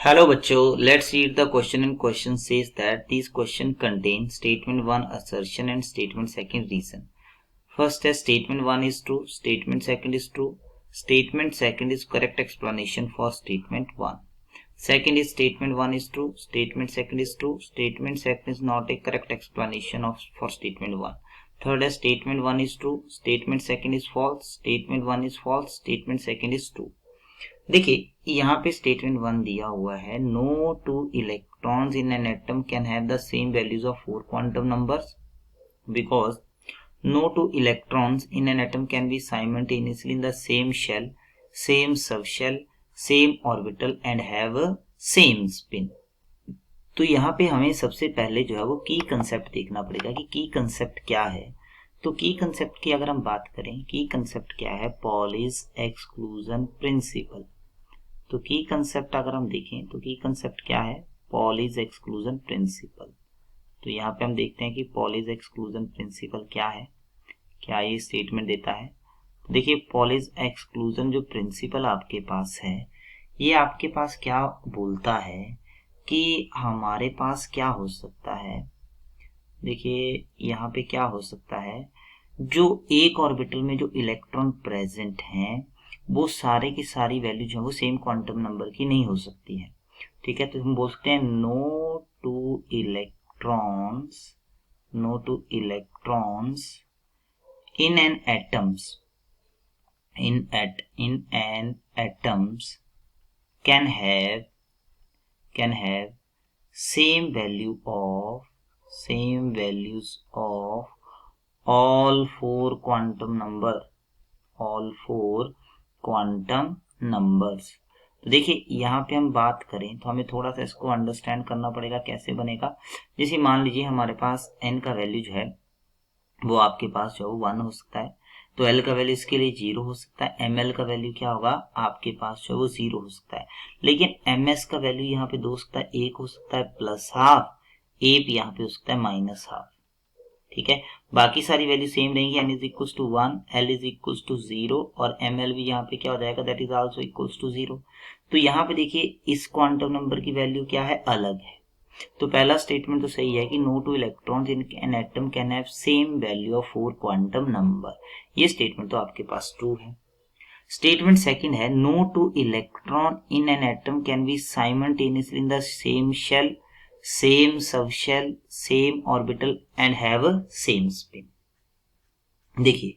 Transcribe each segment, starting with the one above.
Hello बच्चों, let's read the question and question says that these question contain statement 1 assertion and statement 2 reason. First है statement 1 is true, statement 2 is true, statement 2 is correct explanation for statement 1. Second is statement 1 is true, statement 2 is true, statement 2 is not a correct explanation for statement 1. Third is statement 1 is true, statement 2 is false, statement 1 is false, statement 2 is true. देखिए यहाँ पे statement 1 दिया हुआ है, no two electrons in an atom can have the same values of 4 quantum numbers because no two electrons in an atom can be simultaneously in the same shell, same subshell, same orbital and have a same spin. तो यहाँ पे हमें सबसे पहले जो है वो की कंसेप्ट देखना पड़ेगा कि की कंसेप्ट क्या है. तो की कंसेप्ट की अगर हम बात करें, की कंसेप्ट क्या है? Pauli's exclusion principle. तो की कंसेप्ट अगर हम देखें तो की कंसेप्ट क्या है? Pauli's exclusion principle. तो यहाँ पे हम देखते हैं कि पॉलीज एक्सक्लूजन प्रिंसिपल क्या है, क्या ये स्टेटमेंट देता है. तो देखिए पॉलीज एक्सक्लूजन जो प्रिंसिपल आपके पास है, ये आपके पास क्या बोलता है कि हमारे पास क्या हो सकता है. देखिए यहाँ पे क्या हो सकता है, जो एक ऑर्बिटल में जो इलेक्ट्रॉन प्रेजेंट हैं वो सारे की सारी वैल्यू जो है वो सेम क्वांटम नंबर की नहीं हो सकती है. ठीक है, तो हम बोलते हैं no two electrons in an atoms can have same values of all four quantum numbers. तो देखिए यहाँ पे हम बात करें तो हमें थोड़ा सा इसको अंडरस्टैंड करना पड़ेगा कैसे बनेगा. जैसे मान लीजिए हमारे पास n का वैल्यू जो है वो आपके पास जो है 1 हो सकता है, तो L का वैल्यू इसके लिए 0 हो सकता है. ML का वैल्यू क्या होगा आपके पास जो है वो 0 हो सकता है. लेकिन MS का वैल्यू यहाँ पे 2 हो सकता है, 1 हो सकता है प्लस हाफ, A भी यहाँ पे हो सकता है माइनस हाफ. ठीक है, बाकी सारी वैल्यू सेम रहेंगी. N is equal to 1, L is equal to 0 और ML भी यहाँ पे क्या हो जाएगा, that is also equal to 0. तो यहाँ पे देखिए इस क्वांटम नंबर की वैल्यू क्या है, अलग है. तो पहला स्टेटमेंट तो सही है कि no two electrons in an atom can have same value of 4 quantum number. ये स्टेटमेंट तो आपके पास ट्रू है. स्टेटमेंट सेकंड है no two electron in an atom can be simultaneously in the same shell, same subshell, same orbital and have a same spin. देखिए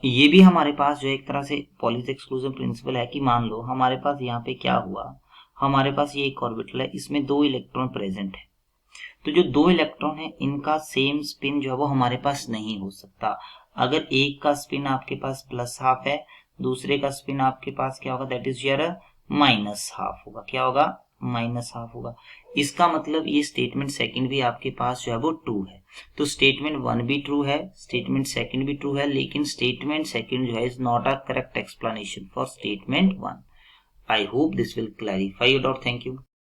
ये भी हमारे पास जो एक तरह से पॉलीज एक्सक्लूजन प्रिंसिपल है कि मान लो हमारे पास यहाँ पे क्या हुआ, हमारे पास ये एक ऑर्बिटल है, इसमें 2 इलेक्ट्रॉन प्रेजेंट है. तो जो 2 इलेक्ट्रॉन है इनका सेम स्पिन जो है वो हमारे पास नहीं हो सकता. अगर एक का स्पिन आपके पास प्लस हाफ है, दूसरे का स्पिन आपके पास क्या होगा, that is your minus half होगा. क्या होगा, माइनस हाफ होगा. इसका मतलब ये स्टेटमेंट सेकंड भी आपके पास जो है वो ट्रू है. तो स्टेटमेंट 1 भी ट्रू है, स्टेटमेंट सेकंड भी ट्रू है, लेकिन स्टेटमेंट सेकंड जो है is not a correct explanation for statement 1. I hope this will clarify your doubt. Thank you.